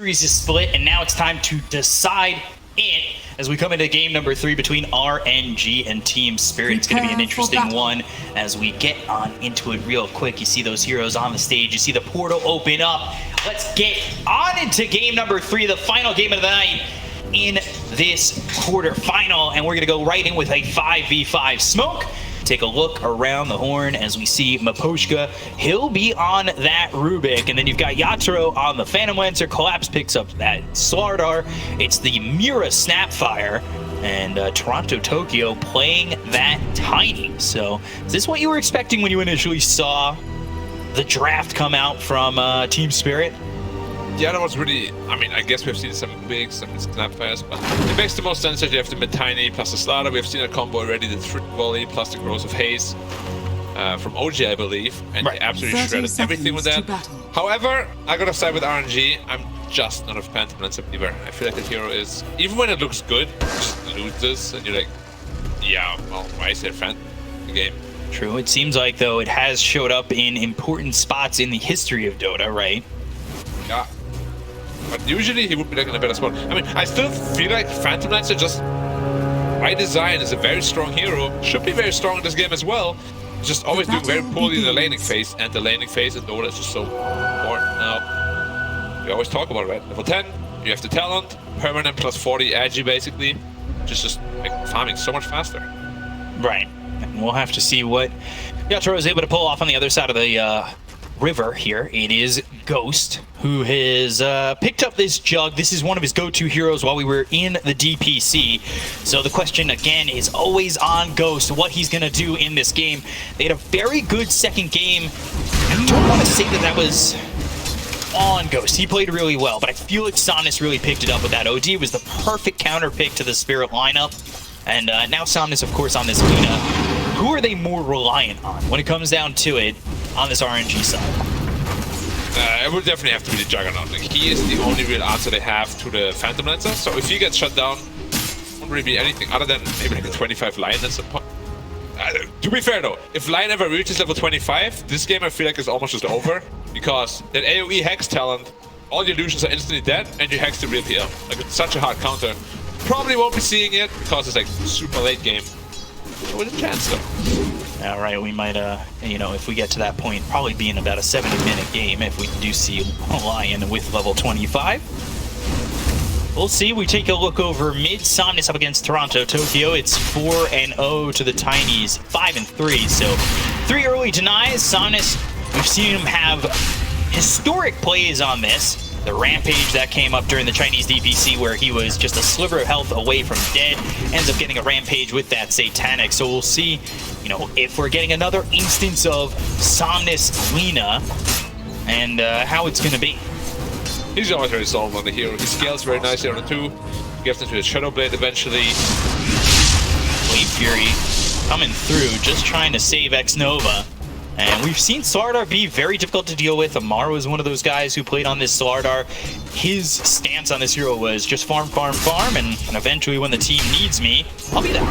Series is split, and now it's time to decide it as we come into game number 3 between RNG and Team Spirit. It's going to be an interesting one as we get on into it real quick. You see those heroes on the stage. You see the portal open up. Let's get on into game number 3, the final game of the night in this quarterfinal, and we're going to go right in with a 5v5 smoke. Take a look around the horn as we see Maposhka. He'll be on that Rubik. And then you've got Yatoro on the Phantom Lancer. Collapse picks up that Slardar. It's the Mira Snapfire. And Toronto Tokyo playing that Tiny. So is this what you were expecting when you initially saw the draft come out from Team Spirit? Yeah, that was really, I mean, I guess we've seen some big, some Snapfires, but it makes the most sense that you have the mid-tiny plus the Slaughter. We've seen a combo already, the 3 volley plus the growth of haze from OG, I believe, and they absolutely shredded everything with that. However, I gotta side with RNG. I'm just not a Phantom Lancer believer. I feel like the hero is, even when it looks good, it just loses, and you're like, yeah, well, why is it Phantom in the game? True. It seems like, though, it has showed up in important spots in the history of Dota, right? Yeah. But usually he would be like in a better spot. I mean, I still feel like Phantom Lancer just, by design, is a very strong hero. Should be very strong in this game as well. Just always doing very poorly in the laning phase. And the laning phase in Dota is just so important now. We always talk about it, right? Level 10, you have the talent, permanent plus 40 agi basically. Just make farming so much faster. Right. And we'll have to see what Yatoro is able to pull off on the other side of the river here. It is Ghost, who has picked up this jug. This is one of his go-to heroes while we were in the DPC. So the question again is always on Ghost, what he's gonna do in this game. They had a very good second game. I don't want to say that that was on Ghost. He played really well, but I feel like Somnus really picked it up with that. OD was the perfect counter pick to the Spirit lineup. And now Somnus, of course, on this Luna. Who are they more reliant on when it comes down to it on this RNG side? It would definitely have to be the Juggernaut. Like, he is the only real answer they have to the Phantom Lancer. So if he gets shut down, it won't really be anything other than maybe like a 25 Lion at some point. To be fair though, if Lion ever reaches level 25, this game I feel like is almost just over. Because that AoE Hex talent, all the illusions are instantly dead, and you hex the real PL. Like, it's such a hard counter. Probably won't be seeing it because it's like super late game. But with a chance though. All right, we might, you know, if we get to that point, probably be in about a 70-minute game if we do see a Lion with level 25. We'll see. We take a look over mid. Somnus up against Toronto Tokyo. It's 4-0 to the Tinies, 5-3. So 3 early denies. Somnus, we've seen him have historic plays on this. The Rampage that came up during the Chinese DPC where he was just a sliver of health away from dead, ends up getting a Rampage with that Satanic. So we'll see, you know, if we're getting another instance of Somnus Lina and how it's going to be. He's always very solid on the hero. He scales very nicely on the 2. Gets into his Shadow Blade eventually. Blade Fury coming through, just trying to save X-Nova. And we've seen Slardar be very difficult to deal with. Amaru is one of those guys who played on this Slardar. His stance on this hero was just farm, farm, farm, and eventually when the team needs me, I'll be there.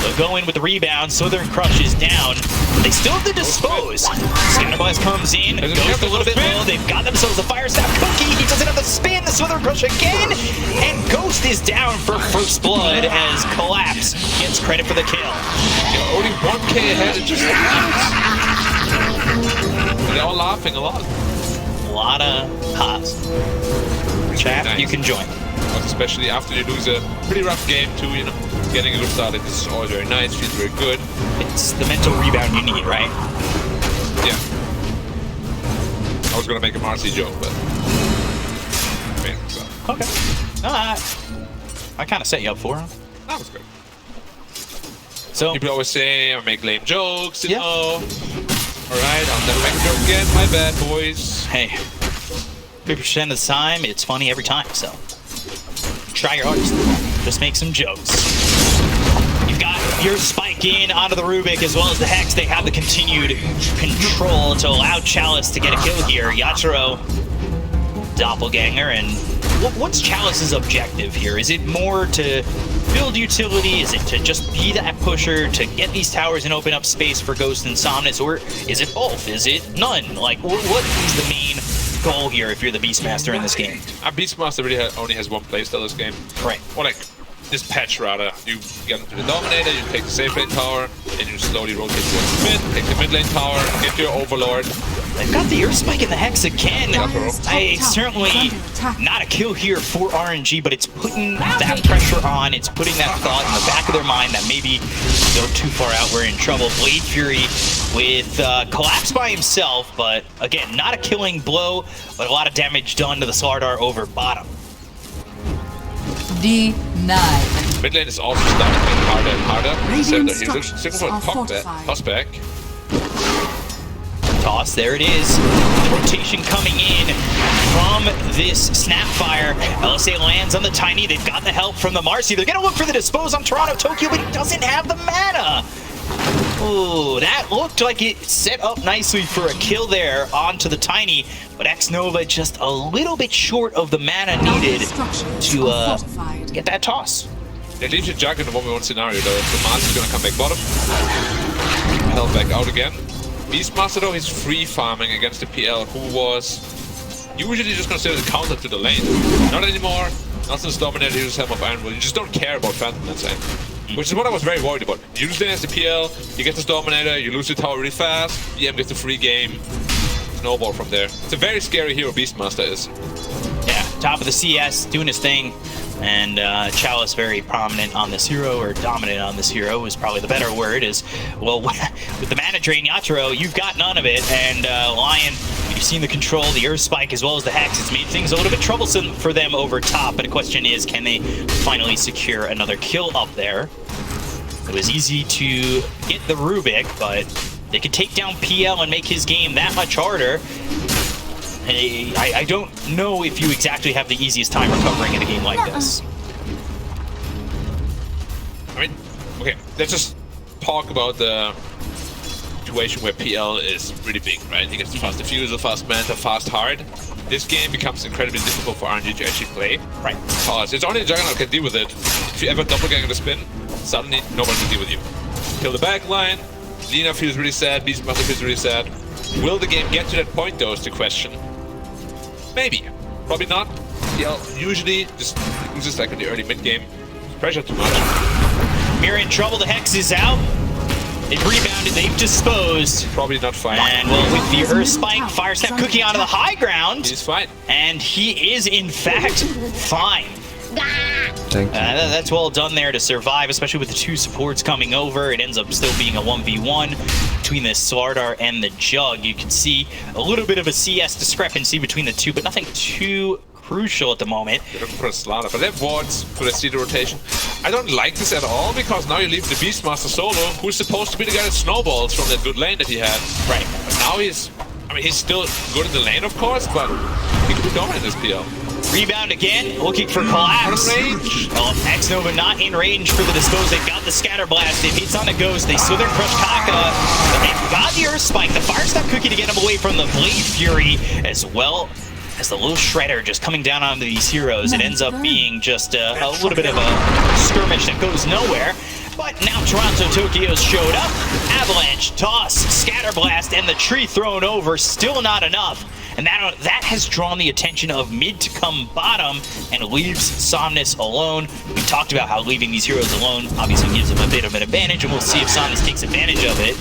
They'll go in with the rebound. Southern Crush is down. They still have to dispose. Scatterblast comes in, goes a little bit low. They've got themselves a Fire Staff Cookie. He doesn't have the spin. The Southern Crush again. And Ghost is down for first blood as Collapse gets credit for the kill. You're only 1k ahead and just they're all laughing a lot. A lot of ha's. Chat, nice. You can join. Especially after you lose a pretty rough game too, you know. Getting a good start, this is always very nice, feels very good. It's the mental rebound you need, right? Yeah. I was gonna make a Marcy joke, but so. Okay. I kind of set you up for him. That was good. So people always say I make lame jokes, you know. Alright, I'll never make a joke again. My bad, boys. Hey, 50% of the time, it's funny every time, so try your hardest. Just make some jokes. You've got your spike in onto the Rubik as well as the Hex. They have the continued control to allow Chalice to get a kill here. Yatoro, Doppelganger, and what's Chalice's objective here? Is it more to build utility? Is it to just be that pusher, to get these towers and open up space for Ghost and Somnus? Or is it both? Is it none? Like, what is the main goal here if you're the Beastmaster in this game? Beastmaster really only has one playstyle this game. Right. Or like, this patch rather. You get into the Dominator, you take the safe lane tower, and you slowly rotate towards the mid, take the mid lane tower, get your Overlord. They've got the Earth Spike in the Hex again. It's certainly not a kill here for RNG, but it's putting that pressure on. It's putting that thought in the back of their mind that maybe go too far out, we're in trouble. Blade Fury with Collapse by himself, but again, not a killing blow, but a lot of damage done to the Slardar over bottom. D9. Mid lane is also starting to get harder and harder. So the toss back. Toss, there it is. Rotation coming in from this Snapfire. LSA lands on the Tiny. They've got the help from the Marcy. They're going to look for the Dispose on Toronto Tokyo, but he doesn't have the mana. Oh, that looked like it set up nicely for a kill there onto the Tiny, but X-Nova just a little bit short of the mana needed to get that toss. They leave your Jug in the 1v1 scenario though. The Marcy's going to come back bottom. Held back out again. Beastmaster though, he's free farming against the PL, who was usually just considered a counter to the lane. Not anymore. Not since Dominator uses Helm of Iron Will. You just don't care about Phantom Lance, which is what I was very worried about. You use lane as the PL, you get this Dominator, you lose your tower really fast, BM gets a free game, snowball from there. It's a very scary hero Beastmaster is. Yeah, top of the CS, doing his thing. And Chalice very prominent on this hero, or dominant on this hero is probably the better word, is, well, with the mana drain Yatoro, you've got none of it, and Lion, you've seen the control, the Earth Spike, as well as the Hex. It's made things a little bit troublesome for them over top, but the question is, can they finally secure another kill up there? It was easy to get the Rubik, but they could take down PL and make his game that much harder. I don't know if you exactly have the easiest time recovering in a game like this. I mean, okay, let's just talk about the situation where PL is really big, right? He gets the fast diffusal, fast manta, fast hard. This game becomes incredibly difficult for RNG to actually play. Right. Because it's only the Juggernaut can deal with it. If you ever doppelganger the spin, suddenly nobody can deal with you. Kill the back line, Lina feels really sad, Beastmaster feels really sad. Will the game get to that point though is the question. Maybe. Probably not. PL usually just loses like in the early mid game. Pressure too much. Mirror in trouble, the Hex is out. They've rebounded, they've disposed. Probably not fine. And well, with the Earth Spike, Fire Snap Cookie onto the high ground. He's fine. And he is in fact fine. That's well done there to survive, especially with the two supports coming over. It ends up still being a 1v1 between the Slardar and the Jug. You can see a little bit of a CS discrepancy between the two, but nothing too crucial at the moment. They're looking for a Slardar, but they have wards for the CD rotation. I don't like this at all, because now you leave the Beastmaster solo, who's supposed to be the guy that snowballs from that good lane that he had. Right. But now he's still good in the lane, of course, but he could be dominant in this PL. Rebound again, looking for Collapse. Range. Oh, X-Nova not in range for the Dispose. They've got the Scatter Blast. It hits on the Ghost. They Slither Crush Kaka. But they've got the Earth Spike, the Fire Snap Cookie to get him away from the Blade Fury, as well as the little Shredder just coming down onto these heroes. It ends up being just a little bit of a skirmish that goes nowhere. But now Toronto Tokyo's showed up. Avalanche, Toss, Scatter Blast, and the tree thrown over. Still not enough. And that has drawn the attention of mid to come bottom and leaves Somnus alone. We talked about how leaving these heroes alone obviously gives him a bit of an advantage, and we'll see if Somnus takes advantage of it.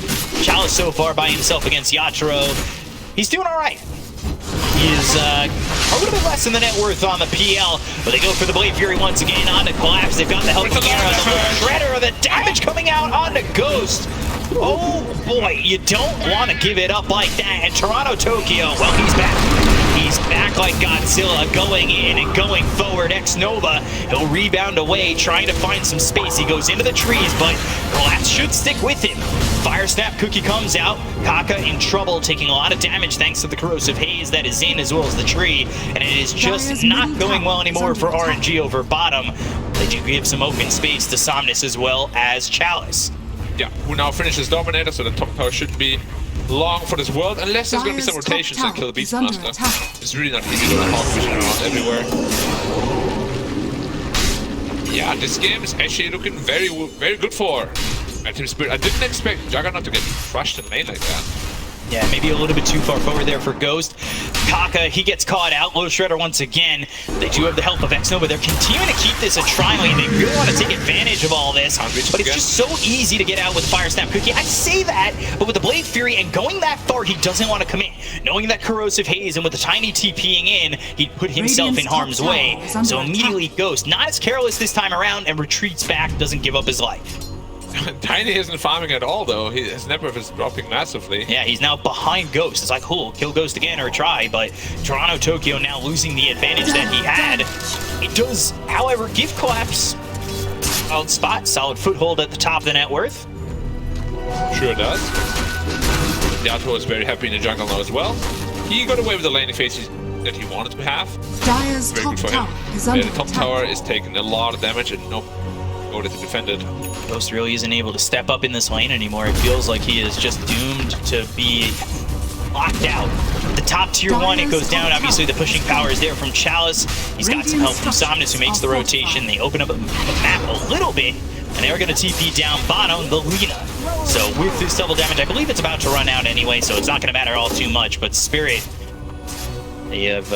Chalice so far by himself against Yatoro. He's doing all right. He is a little bit less than the net worth on the PL, but they go for the Blade Fury once again onto Collapse. They've got the help of the Shredder, the damage coming out onto Ghost. Oh boy, you don't want to give it up like that. And Toronto Tokyo, well, he's back. He's back like Godzilla, going in and going forward. X-Nova, he'll rebound away, trying to find some space. He goes into the trees, but Collapse should stick with him. Fire Snap Cookie comes out. Kaka in trouble, taking a lot of damage thanks to the corrosive haze that is in, as well as the tree. And it is just not going well anymore for RNG over bottom. They do give some open space to Somnus as well as Chalice. Yeah, who now finishes Dominator, so the top tower shouldn't be long for this world, unless there's going to be some rotations that kill the Beastmaster. It's really not easy to hog vision around everywhere. Yeah, this game is actually looking very good for Team Spirit. I didn't expect Juggernaut to get crushed in lane like that. Yeah, maybe a little bit too far forward there for Ghost. Kaka, he gets caught out. Low Shredder once again. They do have the help of X-Nova. They're continuing to keep this a tri-lane. They really want to take advantage of all this. But it's just so easy to get out with Fire Snap Cookie. I say that, but with the Blade Fury and going that far, he doesn't want to commit. Knowing that Corrosive Haze and with the Tiny TPing in, he'd put himself in harm's way. So immediately Ghost, not as careless this time around, and retreats back, doesn't give up his life. Tiny isn't farming at all, though. His net worth is dropping massively. Yeah, he's now behind Ghost. It's like, cool, kill Ghost again or try, but Toronto Tokyo now losing the advantage that he had. It does, however, give Collapse solid spot, solid foothold at the top of the net worth. Sure does. Yato is very happy in the jungle now as well. He got away with the laning phase that he wanted to have. Dire's Very top good for tower him. is under The top attack. tower is taking a lot of damage and no order to defend it. Ghost really isn't able to step up in this lane anymore. It feels like he is just doomed to be locked out. The top tier one, it goes down. Obviously, the pushing power is there from Chalice. He's got some help from Somnus, who makes the rotation. They open up a map a little bit, and they're going to TP down bottom, the Lina. So with this double damage, I believe it's about to run out anyway, so it's not going to matter all too much. But Spirit, they have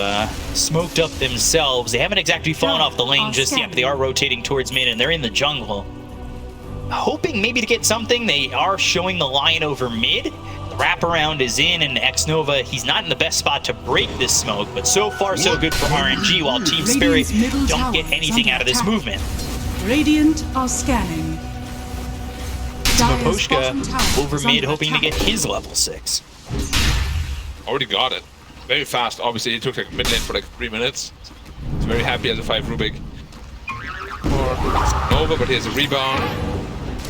smoked up themselves. They haven't exactly fallen off the lane just yet, but they are rotating towards mid, and they're in the jungle. Hoping maybe to get something, they are showing the line over mid. The wraparound is in, and X-Nova, he's not in the best spot to break this smoke, but so far so good for RNG, while Team Spirit don't get anything out of this movement. Radiant are scanning. Maposhka over mid, hoping to get his level 6. Already got it. Very fast. Obviously, it took like mid lane for like 3 minutes. He's very happy as a 5 Rubik. Over, but he has a rebound.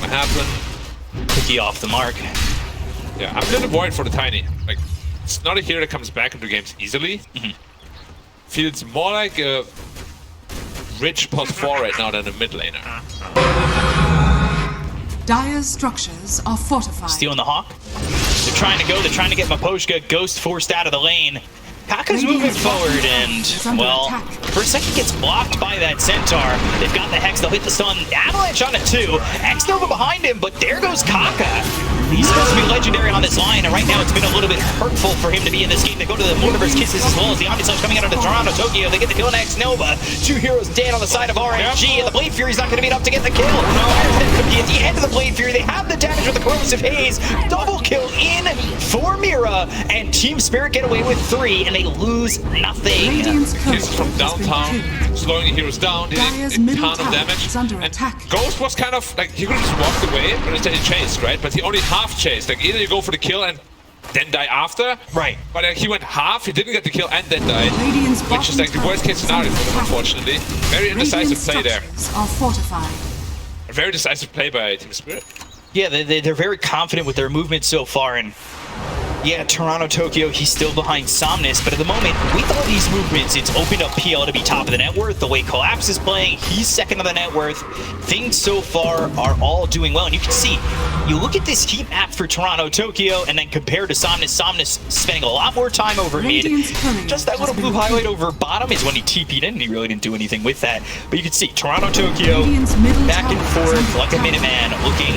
What happened? Cookie off the mark. Yeah, I'm a little worried for the Tiny. Like, it's not a hero that comes back into games easily. Feels more like a rich +4 right now than a mid laner. Dire's structures are fortified. Stealing the Hawk. They're trying to get Maposhka. Ghost forced out of the lane. Kaka's moving forward and, well, for a second gets blocked by that Centaur. They've got the Hex, they'll hit the stun. Avalanche on it too. X-Nova behind him, but there goes Kaka. He's supposed to be legendary on this line, and right now it's been a little bit hurtful for him to be in this game. They go to the Mortimer's Kisses as well as the Omnislash coming out of the Toronto Tokyo. They get the kill on X-Nova. 2 heroes dead on the side of RNG, and the Blade Fury's not going to be enough to get the kill. Cookie at the end of the Blade Fury. They have the damage with the Corrosive Haze. Double kill in for Mira, and Team Spirit get away with 3, and they lose nothing. Kisses from downtown, slowing the heroes down, did a ton of damage. And Ghost was kind of like, he could have just walked away, but instead he chased, right? But he only half chased. Like, either you go for the kill and then die after, right? But he went half, he didn't get the kill and then died, which is like the worst case scenario for them, unfortunately. Very indecisive play there. A very decisive play by Team Spirit. Yeah, they're very confident with their movement so far, and yeah, Toronto Tokyo, he's still behind Somnus, but at the moment, with all these movements, it's opened up PL to be top of the net worth. The way Collapse is playing, he's second of the net worth. Things so far are all doing well, and you can see, you look at this heat map for Toronto Tokyo, and then compared to Somnus spending a lot more time over mid. Just that little blue highlight over bottom is when he TP'd in, and he really didn't do anything with that. But you can see, Toronto Tokyo, back and forth like a Minuteman, looking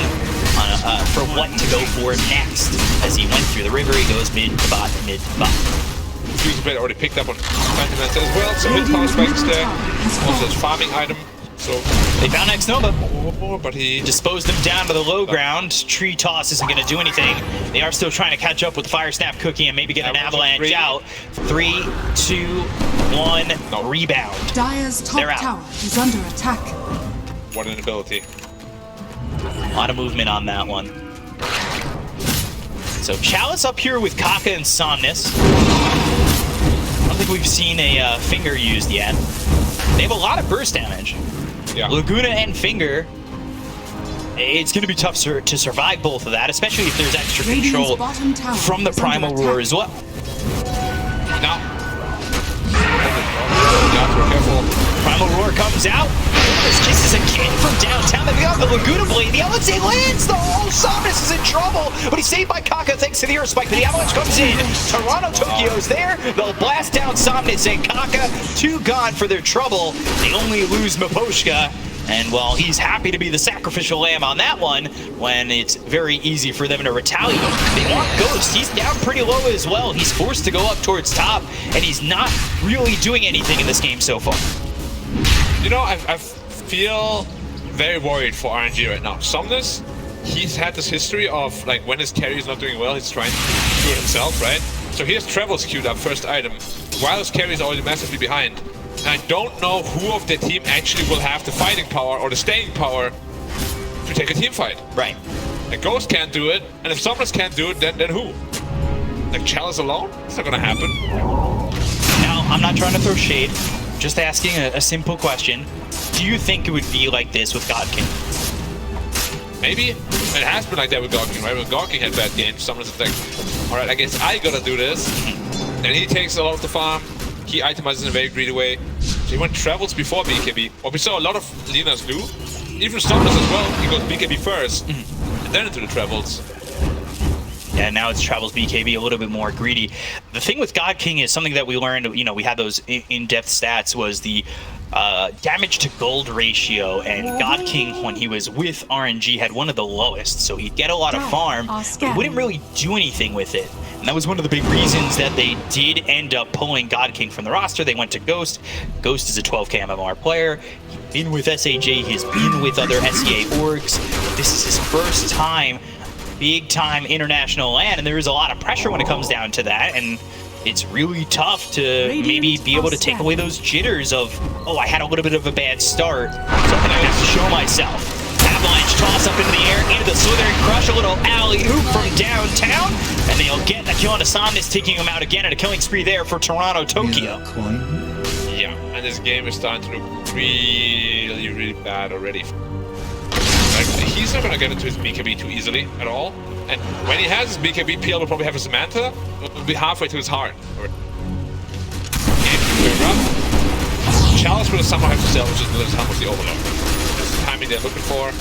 for what to go for next. As he went through the river, he goes mid to bot, mid to bot. Fusion Blade already picked up on Phantom Lance as well, so mid power spikes there. Also his farming item. So they found X-Nova, but he disposed them down to the low ground. Tree toss isn't going to do anything. They are still trying to catch up with Fire Snap Cookie and maybe get an avalanche out. 3, 2, 1, no. Rebound. Dire's top tower is under attack. What an ability. A lot of movement on that one. So Chalice up here with Kaka and Somnus. I don't think we've seen a Finger used yet. They have a lot of burst damage. Yeah. Laguna and Finger. It's going to be tough to survive both of that, especially if there's extra control from the Primal Roar as well. Now. Careful. Primal Roar comes out. There's kisses again from downtown. They've got the Laguna Blade. The LSA lands, though. Oh, Somnus is in trouble. But he's saved by Kaka thanks to the Earth Spike. But the Avalanche comes in. Toronto Tokyo's there. They'll blast down Somnus and Kaka. 2 gone for their trouble. They only lose Maposhka. And while he's happy to be the sacrificial lamb on that one, when it's very easy for them to retaliate, they want Ghost. He's down pretty low as well. He's forced to go up towards top, and he's not really doing anything in this game so far. You know, I feel very worried for RNG right now. Somnus, he's had this history of, like, when his carry is not doing well, he's trying to do it himself, right? So here's Travels queued up, first item, while his carry is already massively behind. And I don't know who of the team actually will have the fighting power or the staying power to take a team fight. Right. Like, Ghost can't do it, and if Somnus can't do it, then who? Like, Chalice alone? It's not gonna happen. Now, I'm not trying to throw shade, just asking a simple question. Do you think it would be like this with God King? Maybe. It has been like that with God King, right? When God King had bad games, Somnus is like, alright, I guess I gotta do this. And he takes a lot of the farm. He itemizes in a very greedy way. So he went Travels before BKB. What we saw a lot of Lenas do, even Somnus as well, he goes BKB first, and then into the Travels. Yeah, now it's Travels BKB, a little bit more greedy. The thing with God King is something that we learned, you know, we had those in-depth stats, was the damage to gold ratio, and God King, when he was with RNG, had one of the lowest, so he'd get a lot of farm, but wouldn't really do anything with it. And that was one of the big reasons that they did end up pulling God King from the roster. They went to Ghost. Ghost is a 12k MMR player. He's been with SAJ, he's been with other SEA orgs. This is his first time, big time international LAN, and there is a lot of pressure when it comes down to that, and it's really tough to maybe be able to take away those jitters of, oh, I had a little bit of a bad start, so I'm gonna have to show myself. Avalanche toss up into the air, into the Slithering Crush, a little alley-oop from downtown, and they'll get the kill on Somnus, taking him out again at a killing spree there for Toronto, Tokyo. Yeah, and this game is starting to look really, really bad already. Like, he's not gonna get into his BKB too easily at all. And when he has his BKB, PL will probably have his Manta. It'll be halfway to his heart. Game very rough. Chalice will somehow have to salvage his helm with the Overlord. That's the timing they're looking for.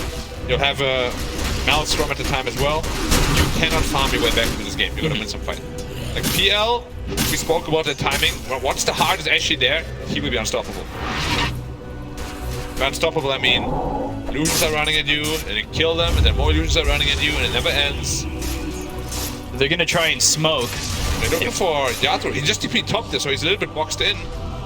You'll have a Maelstrom at the time as well. You cannot farm your way back into this game. You're gonna win some fight. Like PL, we spoke about the timing. Well, once the heart is actually there, he will be unstoppable. By unstoppable, I mean illusions are running at you, and you kill them, and then more illusions are running at you, and it never ends. They're gonna try and smoke. They're looking for Yatro. He just TP top there, so he's a little bit boxed in.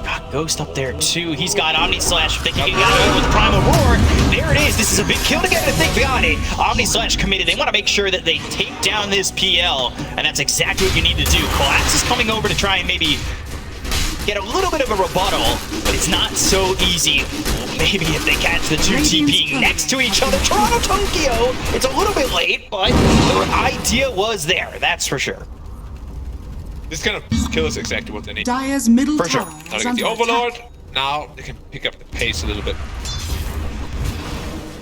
Got Ghost up there too. He's got Omni Slash. If they can get out with Primal Roar, there it is. This is a big kill to get to think beyond it. Omni Slash committed. They want to make sure that they take down this PL, and that's exactly what you need to do. Collapse is coming over to try and maybe get a little bit of a rebuttal, but it's not so easy. Maybe if they catch the two TPing next to each other. Toronto, Tokyo, it's a little bit late, but the idea was there, that's for sure. This kind of kill is exactly what they need. Dire's middle For sure. tower Now they is get under the Overlord. attack. Now they can pick up the pace a little bit.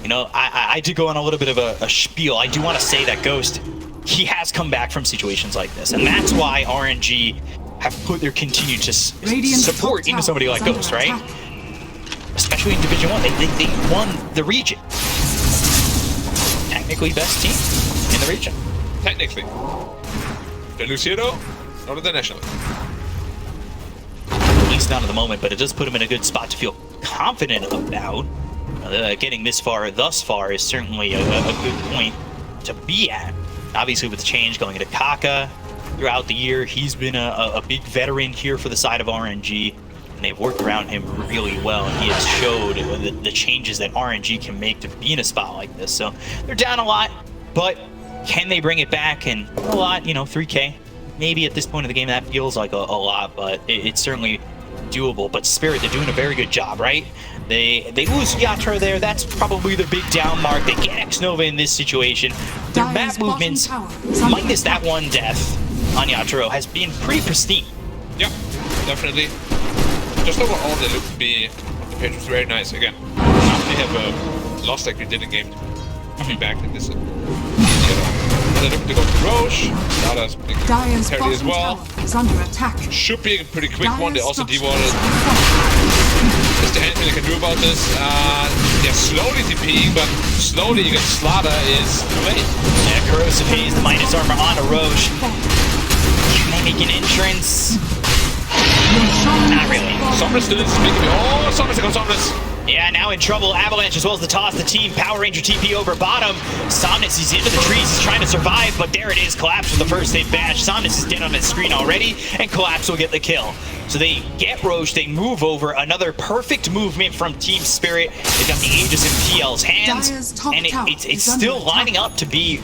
You know, I do go on a little bit of a spiel. I do want to say that Ghost, he has come back from situations like this, and that's why RNG have put their continued support into somebody like Ghost, right? Especially in Division 1, they won the region. Technically best team in the region. Technically. The Lucido, not at the national. At least not at the moment, but it does put him in a good spot to feel confident about. Getting this far thus far is certainly a good point to be at. Obviously with the change going into Kaka throughout the year, he's been a big veteran here for the side of RNG, and they've worked around him really well, and he has showed the changes that RNG can make to be in a spot like this. So they're down a lot, but can they bring it back? And a lot, you know, 3K. Maybe at this point of the game that feels like a lot, but it's certainly doable. But Spirit, they're doing a very good job, right? They lose Yatra there. That's probably the big down mark. They get X-Nova in this situation. Their map movements, minus that one death on Yatro, has been pretty pristine. Yeah, definitely. Just overall, they look to be, the page was very nice. Again, they have lost like we did in game 2. Back in this. They're looking to go to Roche. Data's Dire's carry as bottom well. tower is under attack. Should be a pretty quick one. They also Dire's dewatted. Is there anything they can do about this? They're slowly TPing, but slowly you get Slaughter is too late. Yeah, Corrosive Haze, the minus armor on a Roche. Can they make an entrance? Not really. Somnus still is speaking. Oh, Somnus, there comes Somnus. Yeah, now in trouble. Avalanche as well as the toss. The team Power Ranger TP over bottom. Somnus, he's into the trees. He's trying to survive, but there it is. Collapse with the first hit bash. Somnus is dead on his screen already, and Collapse will get the kill. So they get Roche. They move over. Another perfect movement from Team Spirit. They've got the Aegis in PL's hands, and it's still lining up to be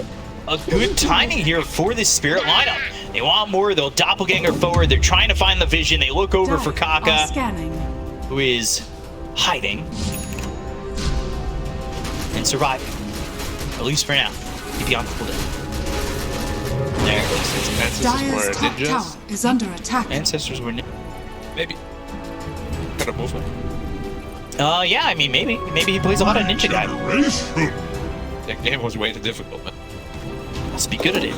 a good timing here for this Spirit lineup. They want more. They'll doppelganger forward. They're trying to find the vision. They look over for Kaka, who is hiding and surviving, at least for now. Keep you on cooldown. There it is. Dire's top tower is under attack. Ancestors were Maybe. Kind of movement. Yeah, I mean, maybe he plays a lot of Ninja Guy. That game was way too difficult, man. Must be good at it.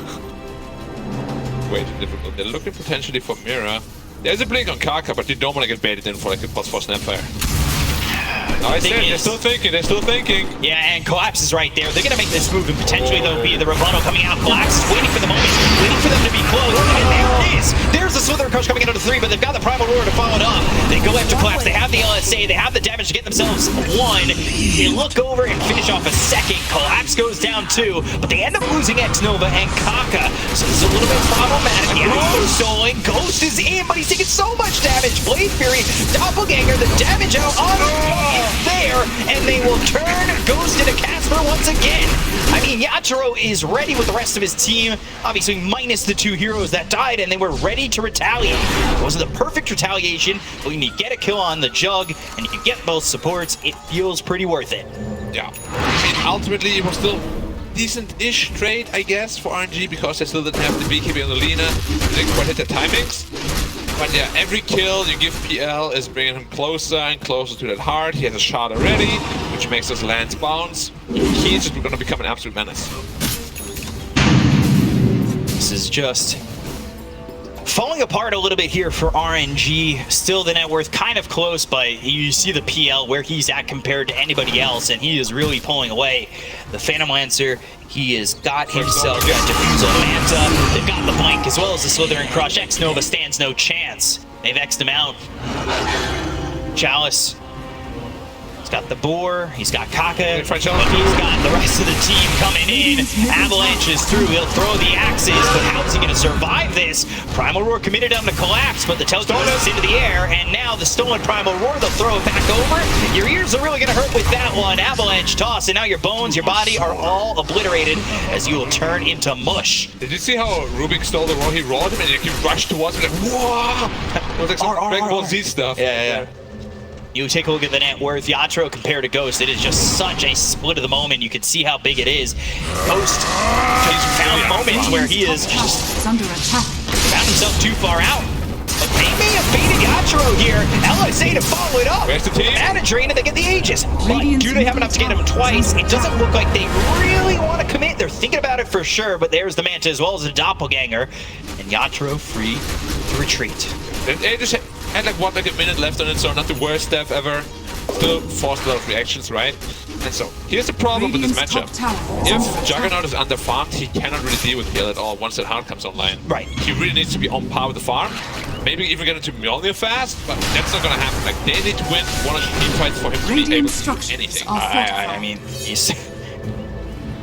Way too difficult. They're looking potentially for Mira. There's a blink on Kaka, but you don't want to get baited in for like a +4 Snapfire. I said they're still thinking. Yeah, and Collapse is right there. They're going to make this move, and potentially there'll be the rebuttal coming out. Collapse is waiting for the moment, waiting for them to be close. And there it is. There's the Slither Crush coming into the 3, but they've got the Primal Roar to follow it up. They go after Collapse. They have the LSA. They have the damage to get themselves 1. They look over and finish off a second. Collapse goes down 2, but they end up losing X-Nova and Kaka. So this is a little bit problematic. The Arrow stolen. Ghost is in, but he's taking so much damage. Blade Fury, Doppelganger, the damage out on there, and they will turn Ghost into Casper once again. I mean, Yatoro is ready with the rest of his team, obviously minus the 2 heroes that died, and they were ready to retaliate. It wasn't the perfect retaliation, but when you get a kill on the Jug and you can get both supports, it feels pretty worth it. Yeah. I mean, ultimately, it was still decent-ish trade, I guess, for RNG, because they still didn't have the BKB on the Lina. They didn't quite hit their timings. But yeah, every kill you give PL is bringing him closer and closer to that heart. He has a shot already, which makes his lands bounce. He's just going to become an absolute menace. This is just falling apart a little bit here for RNG. Still the net worth kind of close, but you see the PL where he's at compared to anybody else, and he is really pulling away. The Phantom Lancer, he has got himself a Diffusal Manta. They've got the Blank as well as the Slithering Crush. X-Nova stands no chance. They've X'd him out. Chalice. He's got the Boar, he's got Kaka, he's got the rest of the team coming in. Avalanche is through, he'll throw the axes, but how is he going to survive this? Primal Roar committed on the Collapse, but the telekinesis is into the air, and now the stolen Primal Roar, they'll throw it back over. Your ears are really going to hurt with that one. Avalanche toss, and now your bones, your body are all obliterated as you will turn into mush. Did you see how Rubik stole the Roar? He rolled him and he rushed towards him like, whoa! It was like some Dragon Ball Z stuff. Yeah. You take a look at the net worth, Yatoro compared to Ghost, it is just such a split of the moment. You can see how big it is. Ghost has found moments where he is just under attack. Found himself too far out. But they may have baited Yatoro here. LSA to follow it up. Where's the team? Mana drain and they get the Aegis. But do they have enough to get him twice? It doesn't look like they really want to commit. They're thinking about it for sure, but there's the Manta as well as the Doppelganger. And Yatoro free to retreat. The Aegis had like a minute left on it, so not the worst death ever. Still forced a lot of reactions, right? And so, here's the problem with this matchup. If Juggernaut is underfarmed, he cannot really deal with PL at all once that heart comes online. Right. He really needs to be on par with the farm. Maybe even get into Mjolnir fast, but that's not gonna happen. Like, they need to win one or two team fights for him to be able to do anything. I mean, he's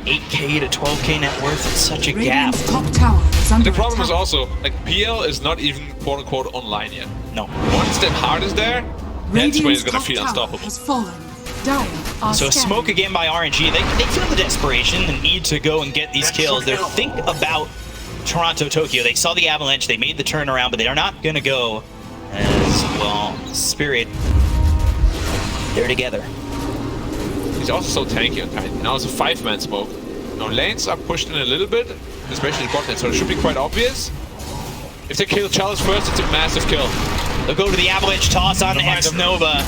8k to 12k net worth. It's such a gap. Top tower is under The problem attack. is also, like, PL is not even quote-unquote online yet. No. Once that heart is there, that's when he's gonna feel unstoppable. Has fallen. Dire are So a scanning. smoke again by RNG. They feel the desperation, the need to go and get these kills. They think about Toronto, Tokyo. They saw the Avalanche, they made the turnaround, but they are not going to go as well. Spirit, they're together. He's also so tanky on Titan. Now it's a 5-man smoke. Now lanes are pushed in a little bit, especially bot lane, so it should be quite obvious. If they kill Chalice first, it's a massive kill. They'll go to the Avalanche toss on X-Nova.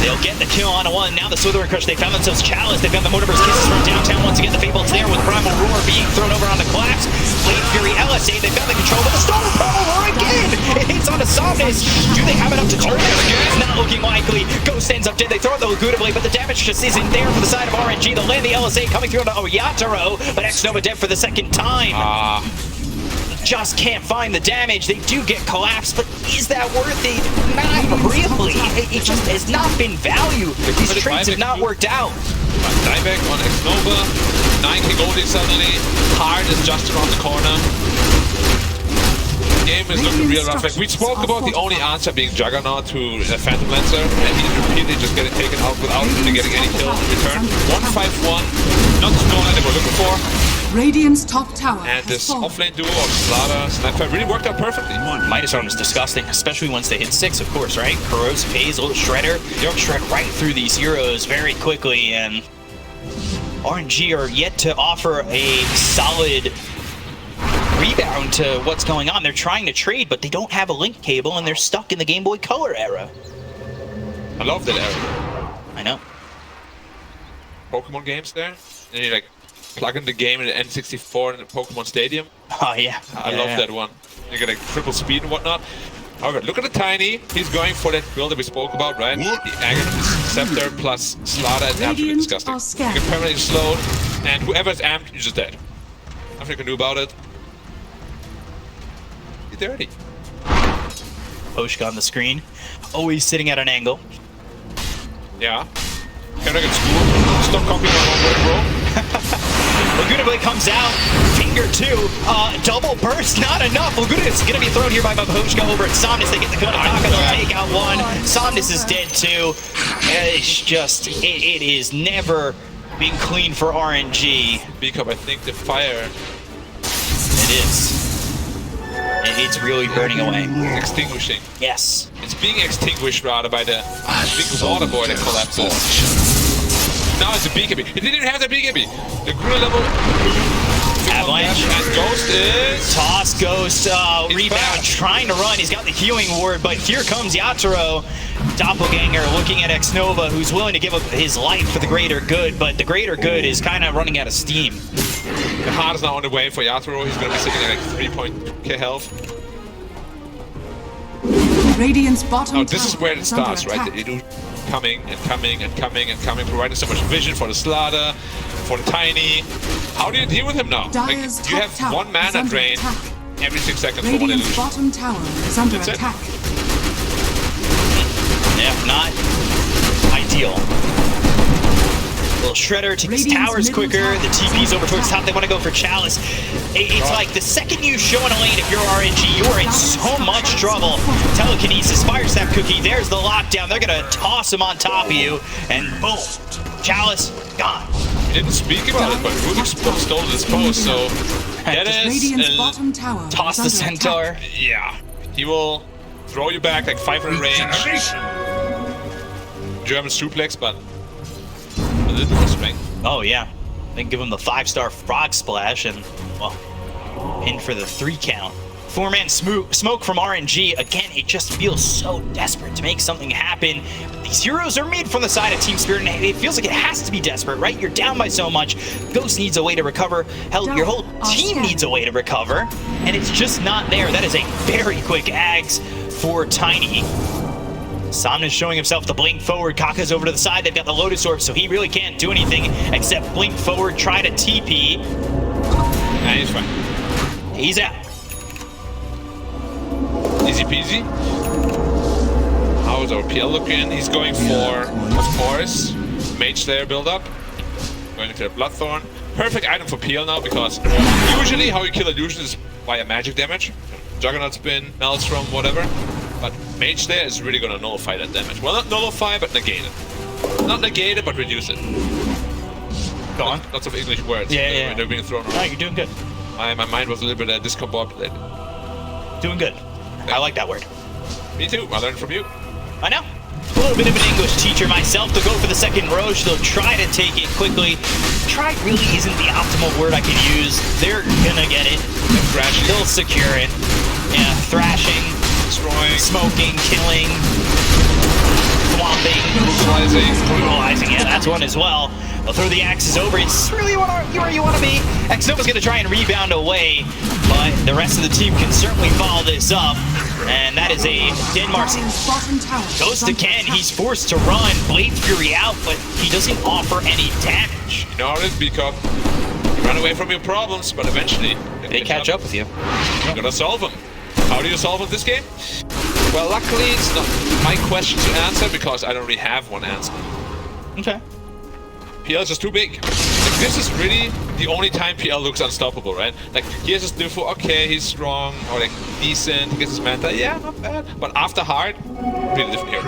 They'll get the kill on one. Now the Slithering Crush, they found themselves Chalice. They've got the Mortimer's Kisses from downtown once again. The Fable's there with Primal Roar being thrown over on the Collapse. Blade Fury, LSA, they've got the control, but the Storm Primal Roar again! It hits on a Somnus. Do they have enough to turn this? It's not looking likely. Ghost ends up dead. They throw it the Laguda Blade, but the damage just isn't there for the side of RNG. They'll land the LSA coming through on Yatoro, but X-Nova dead for the second time. just can't find the damage. They do get collapsed, but is that worth it? Not really. It just has not been value. These trades have not worked out. Dieback on X-Nova. 9k goldie suddenly. Hard is just around the corner. The game is looking real rough. Like, we spoke about the only answer being Juggernaut to Phantom Lancer, and he's repeatedly just getting taken out without really getting any kill in return. 1-5-1. Not the score that they were looking for. Radiant's top tower And this has fallen. offlane duo of Slaughter, Sniper really worked out perfectly. Midas Arm is disgusting, especially once they hit 6, of course, right? Corrosive Haze, a little Shredder. They'll shred right through these heroes very quickly, and RNG are yet to offer a solid rebound to what's going on. They're trying to trade, but they don't have a link cable, and they're stuck in the Game Boy Color era. I love that era. I know. Pokemon games there, and you like plug in the game in the N64 in the Pokemon Stadium. Oh, yeah. I love that one. You get like triple speed and whatnot. However, look at the Tiny. He's going for that build that we spoke about, right? The Agonist Scepter plus Slaughter is absolutely disgusting. You get permanently slowed, and whoever is amped, you're just dead. Nothing you can do about it. You're dirty. Poshka on the screen, always sitting at an angle. Yeah. Can I get school? Stop copying my homework, bro. Laguna Blade comes out, finger 2, double burst, not enough. Laguna is going to be thrown here by Poshka over at Somnus. They get the Konataka, they'll take out one. Somnus is dead too. It's just, it is never been clean for RNG. Because I think the fire It is. It's really burning away. is extinguishing. Yes. It's being extinguished rather by the big water boy that collapses. Now it's a BKB. He didn't even have that BKB. The crew level. Avalanche. And Ghost is. Toss Ghost, rebound, back. trying to run. He's got the healing ward, but here comes Yatoro. Doppelganger looking at X-Nova, who's willing to give up his life for the greater good, but the greater good is kind of running out of steam. The heart is now on the way for Yatoro. He's going to be sitting at like 3.k health. Radiant's bottom Now, this is tower where it is under starts, right? attack. The Idu coming and coming and coming and coming, providing so much vision for the Slaughter, for the Tiny. How do you deal with him now? Like, Dire's you top have tower one is mana under drain attack. every 6 seconds for one Radiant's illusion. bottom tower is under That's it. attack. Yeah, not ideal. Little Shredder takes Radiant's towers middle quicker. tower The is TP's under over towards attack. top. They want to go for Chalice. It's like the second you show in a lane, if you're RNG, you are in so much trouble. Telekinesis, Fire Snap Cookie, there's the lockdown. They're going to toss him on top of you, and boom, Chalice, gone. He didn't speak about it, but Rubik stole this post, so that is Radiant's bottom tower Toss is the under Centaur. attack. yeah. He will throw you back like 500 range. German suplex, but a little bit more strength. Oh, yeah. Then give him the 5-star Frog Splash and, well, in for the 3 count. 4-man smoke from RNG. Again, it just feels so desperate to make something happen. But these heroes are made from the side of Team Spirit, and it feels like it has to be desperate, right? You're down by so much. Ghost needs a way to recover. Hell, your whole team needs a way to recover, and it's just not there. That is a very quick Ags for Tiny. Somnus showing himself to blink forward. Kaka's over to the side. They've got the Lotus Orb, so he really can't do anything except blink forward, try to TP. Nah, he's fine. He's out. Easy peasy. How is our PL looking? He's going for, of course, Mage Slayer build up. Going into the Bloodthorn. Perfect item for PL now because usually how you kill illusion is via magic damage. Juggernaut spin, Maelstrom, whatever. But Mage Slayer is really gonna nullify that damage. Well, not nullify, but negate it. Not negate it, but reduce it. Go on. Lots of English words. Yeah. They're being thrown No, around. you're doing good. My mind was a little bit discombobulated. Doing good. I like that word. Me too. I learned from you. I know. A little bit of an English teacher myself. To go for the second Roche. They'll try to take it quickly. Try really isn't the optimal word I could use. They're gonna get it. Thrashing. They'll secure it. Yeah, thrashing, Destroying. smoking, killing, swamping, brutalizing. Yeah, that's one as well. They'll throw the axes over. It's really where you want to be. X-Nova's going to try and rebound away, but the rest of the team can certainly follow this up. And that is a Denmark. Dire's bottom tower is Ghost under again. attack. He's forced to run. Blade Fury out, but he doesn't offer any damage. You know how it is, Beakup. You run away from your problems, but eventually They catch up with you. You gotta solve them. How do you solve them this game? Well, luckily it's not my question to answer because I don't really have one answer. Okay. PL is just too big. Like, this is really the only time PL looks unstoppable, right? Like, here's his Nufo, okay, he's strong, or like, decent, he gets his Manta, yeah, not bad. But after hard, really different hero.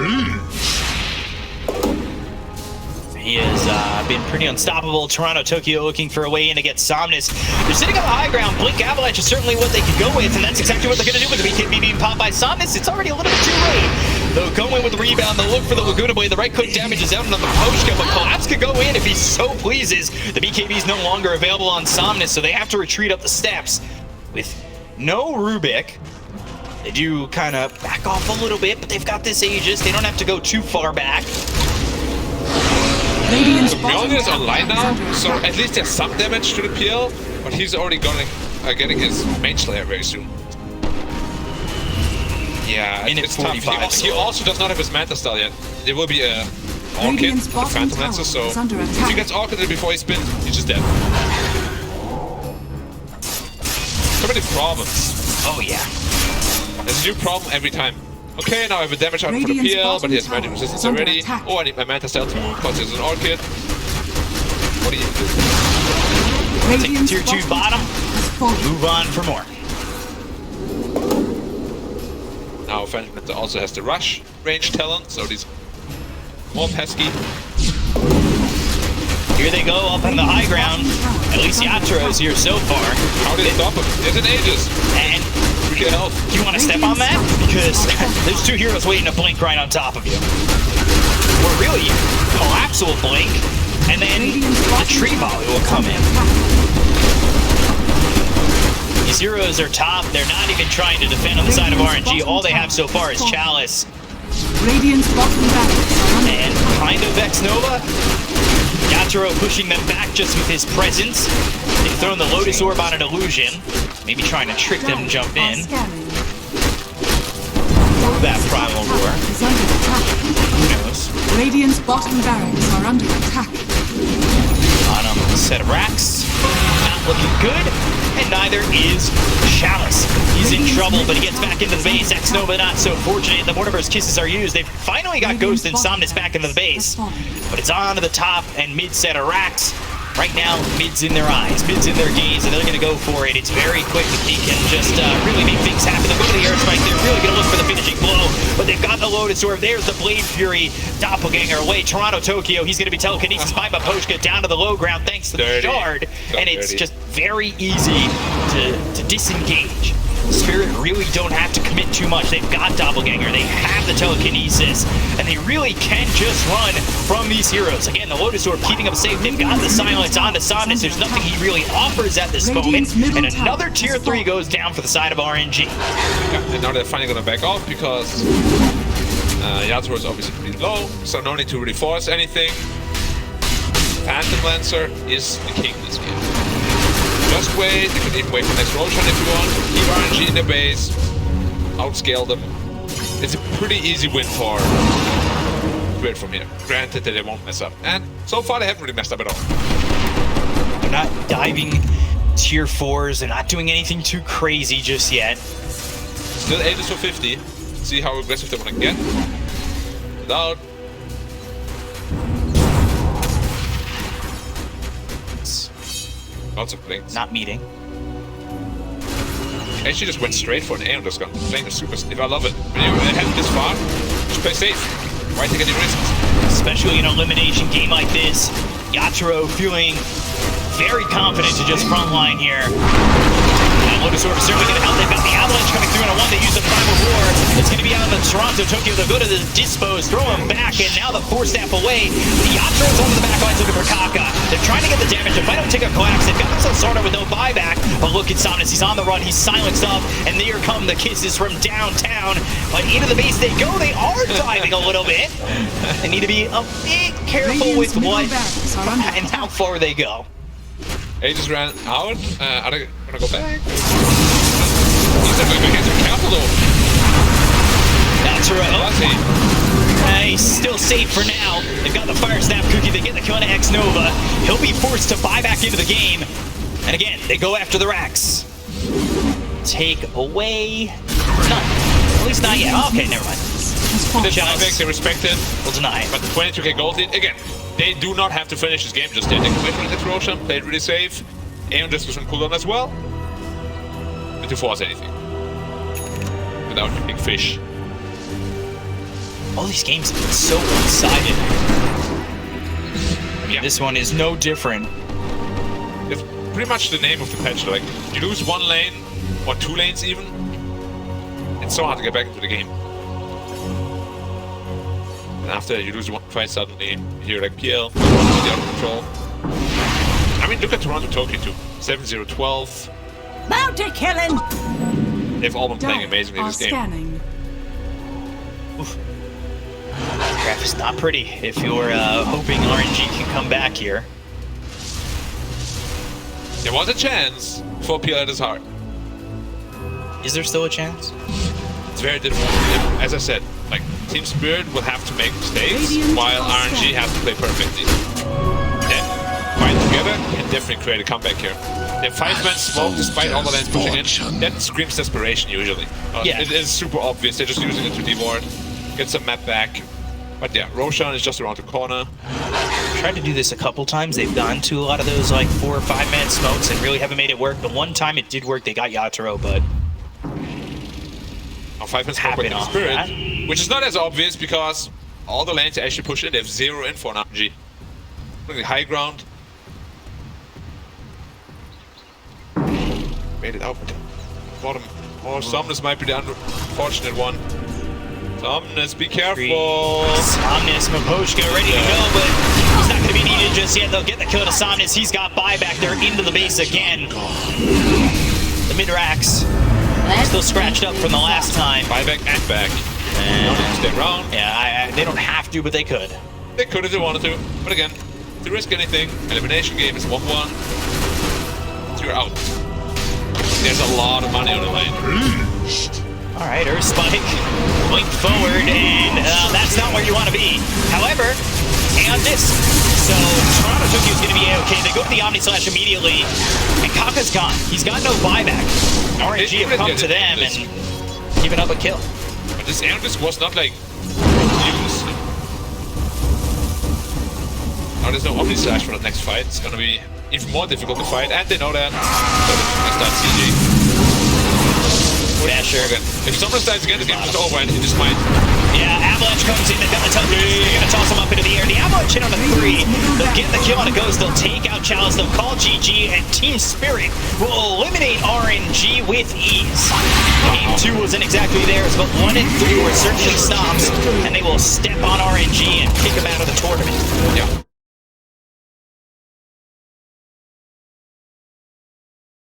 He has been pretty unstoppable. Toronto, Tokyo looking for a way in to get Somnus. They're sitting on the high ground. Blink Avalanche is certainly what they could go with, and that's exactly what they're going to do with the BKB being popped by Somnus. It's already a little bit too late. They'll go in with the rebound. They'll look for the Laguna Blade. The right click damage is out on the Poshka, but Collapse could go in if he so pleases. The BKB is no longer available on Somnus, so they have to retreat up the steps with no Rubik. They do kind of back off a little bit, but they've got this Aegis. They don't have to go too far back. Mjolnir is online now, so at least there's some damage to the PL, but he's already getting his main slayer very soon. Yeah, it's tough. He also does not have his Manta style yet. There will be a Orchid, the Phantom Lancer, so if he gets Orchid before he spins, he's just dead. So many problems. Oh yeah. There's a new problem every time. Okay, now I have a damage out for the PL, but he has magic resistance already. Oh, I need my Manta style too, because there's an Orchid. What do you do? Take the tier 2 bottom, move on for more. Now Phantom Lancer also has the rush range talent, so these more pesky. Here they go up on the high ground. At least Yatro's here so far. How did they stop him? There's an Aegis. And we can help. Do you want to step on that? Because there's two heroes waiting to blink right on top of you. Or really, Collapse will blink, and then the tree volley will come in. These heroes are top. They're not even trying to defend on the side of RNG. All they have so far is Chalice. Radiant's bottom barracks. And behind of X-Nova, Yatoro pushing them back just with his presence. They've thrown the Lotus Orb on an illusion. Maybe trying to trick them to jump in. That Primal Roar. Who knows? Radiant's bottom barracks are under attack. Bottom set of racks. Not looking good. And neither is Chalice. He's in trouble, but he gets back into the base. X-Nova not so fortunate. The Mortimer's Kisses are used. They've finally got Ghost and Somnus back into the base. But it's on to the top and mid set of racks. Right now, mid's in their eyes, mid's in their gaze, and they're going to go for it. It's very quick that they can just really make things happen. They'll go to the air strike. They're really going to look for the finishing blow, but they've got the Lotus Orb. There's the Blade Fury doppelganger away. Toronto, Tokyo, he's going to be telekinesis by Maposhka down to the low ground thanks to the shard, and it's just very easy to disengage. Spirit really don't have to commit too much. They've got Doppelganger, they have the telekinesis, and they really can just run from these heroes. Again, the Lotus Orb keeping them safe. They've got the silence on to Somnus. There's nothing he really offers at this moment. And another tier 3 goes down for the side of RNG. Yeah, and now they're finally going to back off because Yatoro is obviously pretty low, so no need to really force anything. Phantom Lancer is the king this game. Just wait, you can even wait for next Roshan if you want. Keep RNG in the base, outscale them. It's a pretty easy win for Spirit from here. Granted that they won't mess up. And so far they haven't really messed up at all. They're not diving tier 4s, they're not doing anything too crazy just yet. Still Aegis for 50. See how aggressive they want to get. Without. Lots of blinks. Not meeting. Actually just went straight for an A on this gun. Playing the super safe. I love it. When you have this far, just play safe. Why take any risks? Especially in an elimination game like this. Yatoro feeling very confident to just frontline here. And Lotus Orb is certainly going to help. They've got the Avalanche coming through in a one. They use the Primal Roar. It's going to be out on the Toronto, Tokyo. They'll go to the Dispos, throw him back, and now the 4-step away. The Yatoro's over the back lines looking for Kaka. They're trying to get the damage. If I don't take a collapse, they've got themselves started with no buyback. But look at Somnus. He's on the run. He's silenced up. And there come the kisses from downtown. But into the base they go. They are driving a little bit. They need to be a bit careful with what and how far they go. Aegis ran out. Are they gonna go back? He's not going back. He's careful though. Yatoro. He's still safe for now. They've got the Fire Snap Cookie. They get the kill on X-Nova. He'll be forced to buy back into the game. And again, they go after the racks. take away none. At least not yet. Okay, never mind. This Chalice. buyback, they respect it. We'll deny it. But 22k gold lead, again, they do not have to finish this game just yet. They can wait for the next Roshan, play it really safe. Aeon just was on cooldown as well. But to force anything. Without the big fish. All these games have been so one-sided. Yeah. This one is no different. It's pretty much the name of the patch. Like, you lose one lane, or 2 lanes even. It's so hard to get back into the game. And after you lose one fight, suddenly you're like PL, out of control. I mean, look at Toronto Tokyo too. 7-0-12. Bounty killing! They've all been playing Dire amazingly are this game. scanning. Graph is not pretty if you're hoping RNG can come back here. There was a chance for PL at his heart. Is there still a chance? It's very difficult. As I said, like, Team Spirit will have to make mistakes, Radiant while are RNG has to play perfectly. Then, fighting together can definitely create a comeback here. They have 5-man smoke despite all the lanes pushing in. That screams desperation usually. Yeah. It is super obvious. They're just using it to deward, get some map back. But yeah, Roshan is just around the corner. Tried to do this a couple times. They've gone to a lot of those like 4 or 5-man smokes and really haven't made it work. The one time it did work, they got Yatoro, but Now 5-man smoke Happen with Team off Spirit, that. which is not as obvious because all the lanes actually push in. They have 0 info on RNG. Looking high ground. Made it out. Bottom. Oh, Somnus might be the unfortunate one. Somnus, be careful. Somnus, Maposhka ready to go, but he's not going to be needed just yet. They'll get the kill to Somnus. He's got buyback. They're into the base again. The mid-racks still scratched up from the last time. Buyback and back. And Stay around. yeah, they don't have to, but they could. They could if they wanted to. But again, to risk anything, elimination game is 1-1. So you're out. There's a lot of money on the line. All right, Earth Spike, point forward, and that's not where you want to be. However, and this, so Toronto Tokyo is going to be okay. They go to the Omni Slash immediately, and Kaka's gone. He's got no buyback. RNG have come to them and given up a kill. But this air disc was not like used. Now there's no Omni Slash for the next fight. It's gonna be even more difficult to fight, and they know that. So they start CG. Dasher. Okay. If someone dies again, this game is just over, and it just might. Yeah, Avalanche comes in, they've got the Tuckers, they're going to toss him up into the air. The Avalanche hit on a 3. They'll get the kill on a Ghost, they'll take out Chalice, they'll call GG, and Team Spirit will eliminate RNG with ease. Game 2 wasn't exactly theirs, but 1 and 3 were certainly stops, and they will step on RNG and kick them out of the tournament. Yeah.